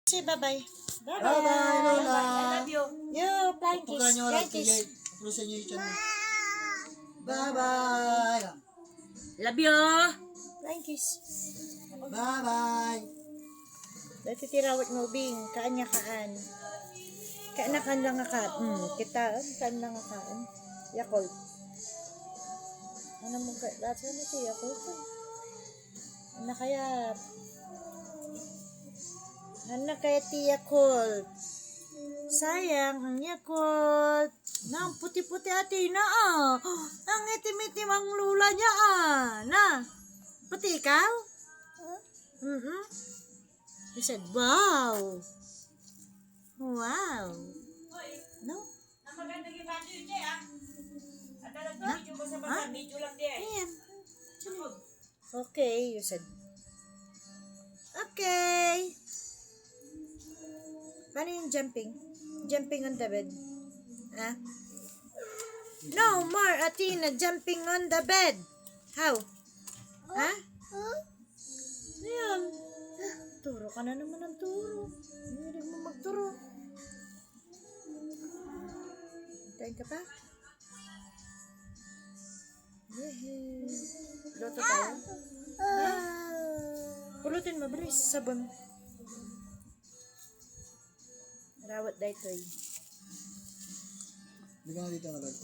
Say bye-bye. Bye-bye, Lola. I love you. You, flying kiss. Pupukan nyo Flying lang. kiss. Pupukan nyo yung tiyan mo. Bye-bye. Love you. Flying kiss. Bye-bye. Dati tirawat mo, Bing. Kaan niya kaan. Kaanakan lang nga kaan. Kita, kaan lang nga kaan. Yakult. Ano mo ka? Lahat sa natin, Yakult. Ano kaya? Ano kaya ti Yakult? Sayang, ang Yakult. Na, ang puti-puti ati na Ang itim-itim ang lula niya Na, puti ikaw? You said, wow. Wow. No? Ayan. Okay, you said. Okay. Paano yung jumping? Jumping on the bed. Ah? No more, Athena, jumping on the bed. How? Ha? Ayan. Turo ka na naman ng turo. Hindi mo magturo. Kain ka pa? Yehey. Luto tayo? Pulutin mo, bilis. Sabon. Rawat dahil ito eh. Bigyan na dito na lang.